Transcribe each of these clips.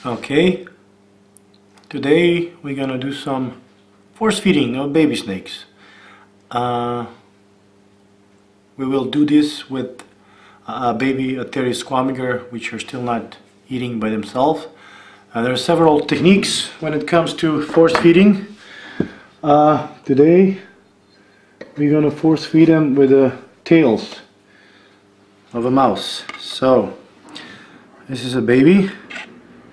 Okay, today we're gonna do some force feeding of baby snakes. We will do this with baby Atheris Squamigera, which are still not eating by themselves. There are several techniques when it comes to force feeding. Today we're gonna force feed them with the tails of a mouse. So this is a baby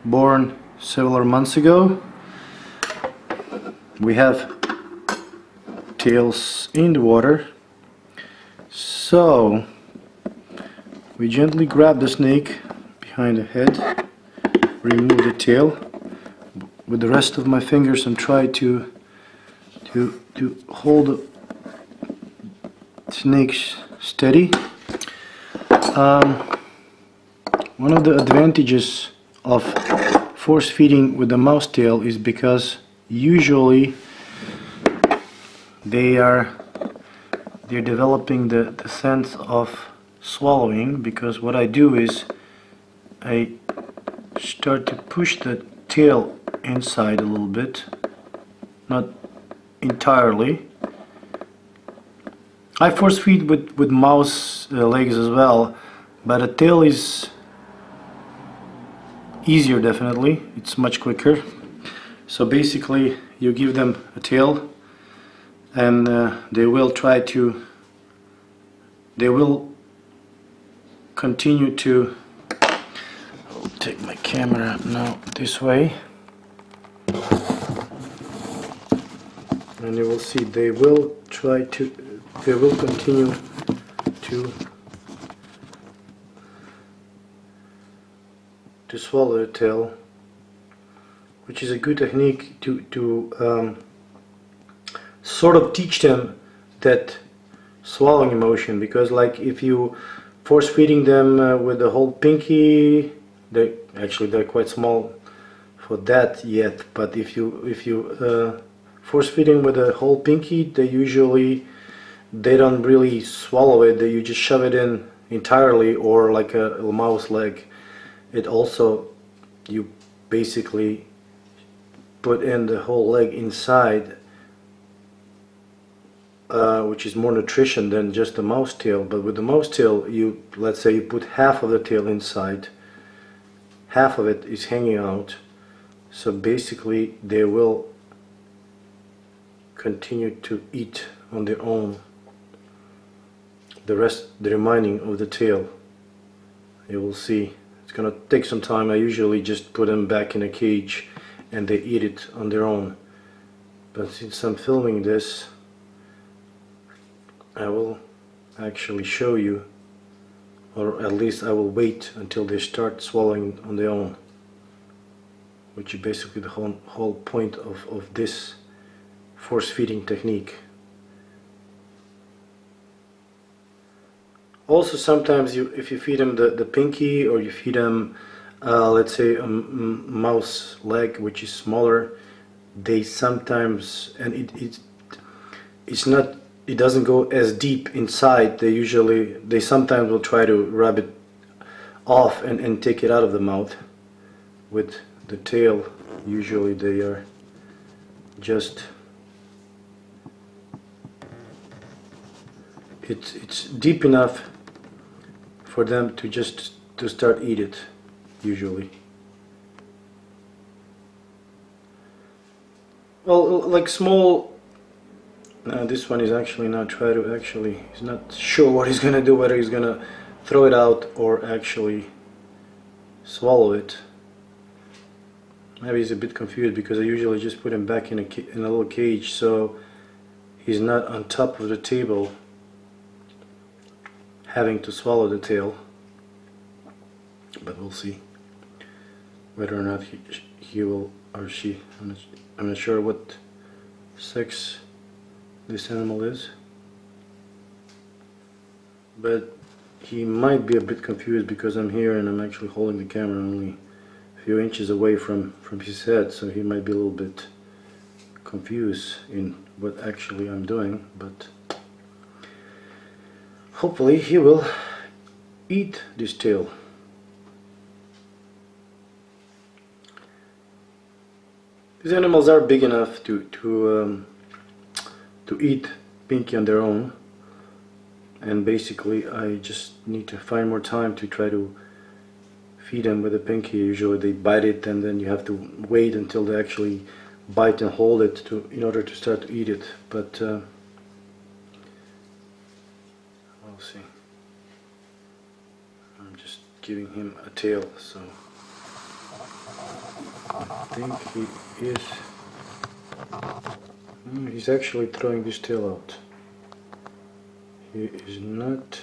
born several months ago. We have tails in the water, so we gently grab the snake behind the head, remove the tail with the rest of my fingers and try to hold the snake steady. One of the advantages of force feeding with the mouse tail is because usually they're developing the sense of swallowing, because what I do is I start to push the tail inside a little bit, not entirely. I force feed with mouse legs as well, but a tail is easier, definitely. It's much quicker. So basically you give them a tail and they will continue to, I'll take my camera now this way, and you will see they will continue to swallow the tail, which is a good technique to sort of teach them that swallowing motion. Because like if you force feeding them with the whole pinky, they're quite small for that yet, but if you force feeding with the whole pinky, they don't really swallow it. You just shove it in entirely, or like a mouse leg. It also, you basically put in the whole leg inside, which is more nutrition than just the mouse tail. But with the mouse tail, let's say you put half of the tail inside, half of it is hanging out, so basically they will continue to eat on their own the remaining of the tail. You will see it's gonna take some time. I usually just put them back in a cage and they eat it on their own, but since I'm filming this, I will actually show you, or at least I will wait until they start swallowing on their own, which is basically the whole point of this force feeding technique. Also, sometimes if you feed them the pinky, or you feed them let's say a mouse leg which is smaller, they sometimes, and it doesn't go as deep inside, they sometimes will try to rub it off and take it out of the mouth. With the tail, usually they are just, it's deep enough for them to start eat it, usually. Well, like small, this one is actually not he's not sure what he's gonna do, whether he's gonna throw it out or actually swallow it. Maybe he's a bit confused because I usually just put him back in a little cage, so he's not on top of the table having to swallow the tail. But we'll see whether or not he will, or she. I'm not sure what sex this animal is, but he might be a bit confused because I'm here and I'm actually holding the camera only a few inches away from his head, so he might be a little bit confused in what actually I'm doing, but hopefully he will eat this tail. These animals are big enough to eat Pinky on their own, and basically I just need to find more time to try to feed them with a Pinky. Usually they bite it, and then you have to wait until they actually bite and hold it in order to start to eat it. But we'll see. I'm just giving him a tail, so I think he is. He's actually throwing this tail out. He is not.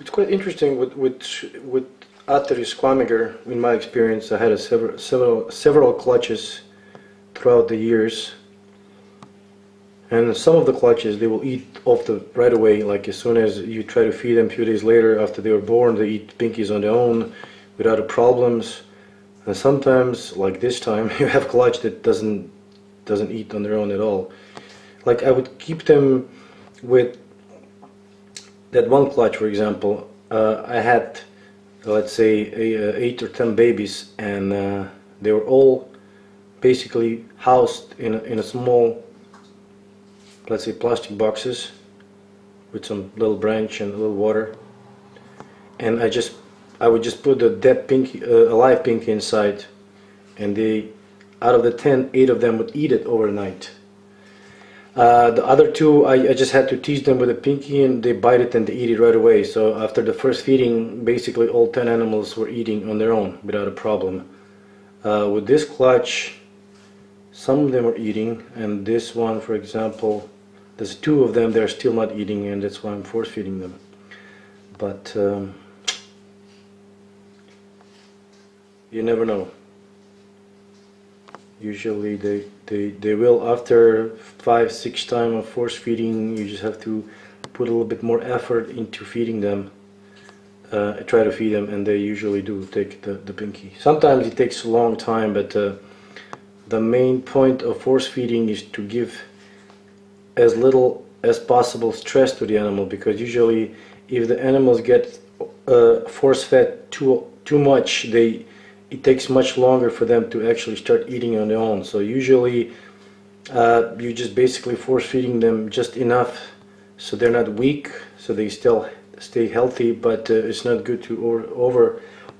It's quite interesting with Atheris Squamigera. In my experience, I had several clutches throughout the years, and some of the clutches they will eat off the right away. Like as soon as you try to feed them, a few days later after they were born, they eat Pinkies on their own without problems. And sometimes, like this time, you have clutch that doesn't eat on their own at all. Like I would keep them with that one clutch, for example. I had, let's say, 8 or 10 babies, and they were all basically housed in a small, let's say, plastic boxes with some little branch and a little water. And I would just put a dead Pinky, a live Pinky inside, and out of the 10, 8 of them would eat it overnight. The other 2, I just had to tease them with a Pinky, and they bite it and they eat it right away. So after the first feeding, basically all 10 animals were eating on their own without a problem. With this clutch, some of them are eating, and this one, for example, there's 2 of them they're still not eating, and that's why I'm force feeding them. But you never know. Usually they will, after 5-6 times of force feeding. You just have to put a little bit more effort into feeding them, try to feed them, and they usually do take the Pinky. Sometimes it takes a long time, but the main point of force feeding is to give as little as possible stress to the animal, because usually if the animals get force fed too much, it takes much longer for them to actually start eating on their own. So usually you just basically force feeding them just enough so they're not weak, so they still stay healthy, but it's not good to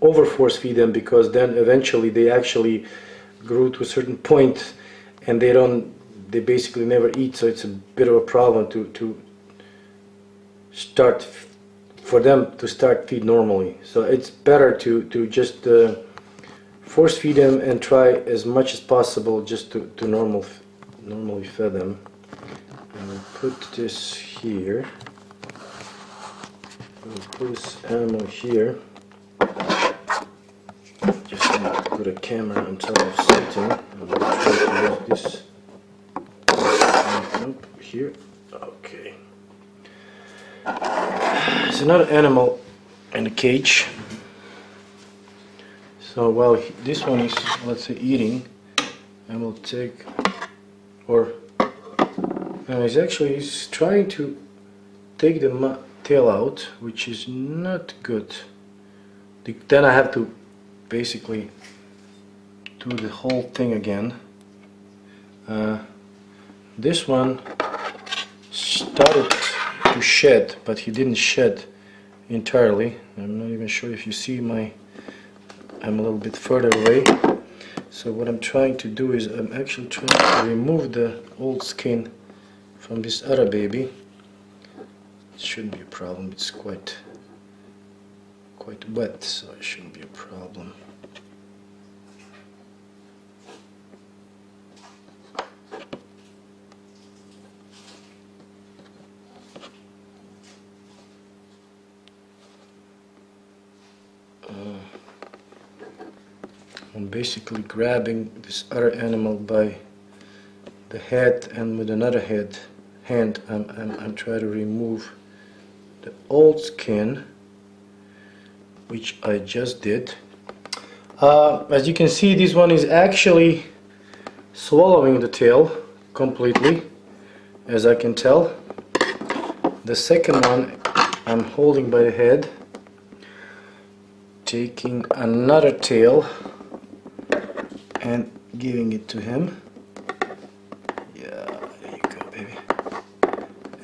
over force feed them, because then eventually they actually grew to a certain point and they basically never eat. So it's a bit of a problem to start, for them to start feed normally. So it's better to just force feed them and try as much as possible just to normally feed them. And we'll put this here. We'll put this animal here. Just need to put a camera on top of something. I'm going to try to use this. Nope, here. Okay. There's another animal in the cage. So while this one is, let's say, eating, I will take, he's trying to take the tail out, which is not good. Then I have to basically do the whole thing again. This one started to shed, but he didn't shed entirely. I'm not even sure if you see I'm a little bit further away. So what I'm trying to do is I'm actually trying to remove the old skin from this other baby. It shouldn't be a problem. It's quite wet, so it shouldn't be a problem. I'm basically grabbing this other animal by the head, and with another head hand, I'm trying to remove the old skin, which I just did. As you can see, this one is actually swallowing the tail completely, as I can tell. The second one I'm holding by the head, taking another tail and giving it to him. Yeah, there you go, baby.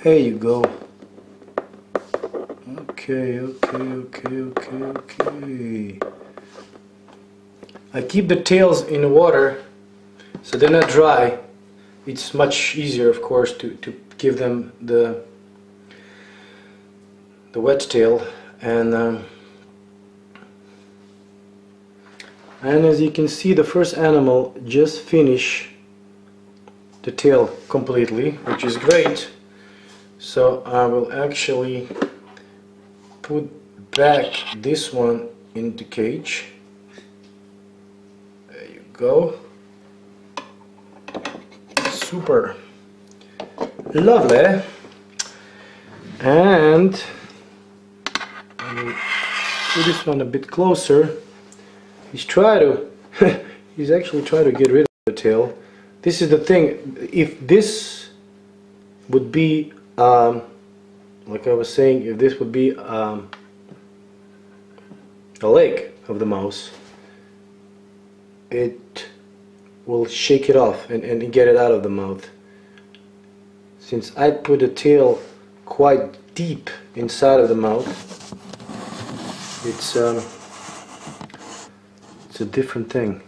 There you go. Okay. I keep the tails in the water so they're not dry. It's much easier, of course, to give them the wet tail, and as you can see, the first animal just finished the tail completely, which is great. So I will actually put back this one in the cage. There you go. Super lovely. And I will put this one a bit closer. He's actually trying to get rid of the tail. This is the thing. If this would be like I was saying, if this would be a leg of the mouse, it will shake it off and get it out of the mouth. Since I put the tail quite deep inside of the mouth, it's a different thing.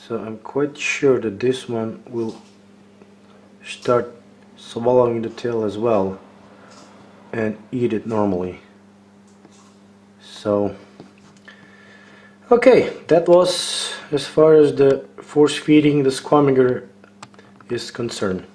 So I'm quite sure that this one will start swallowing the tail as well and eat it normally. So okay, that was as far as the force feeding the Squamigera is concerned.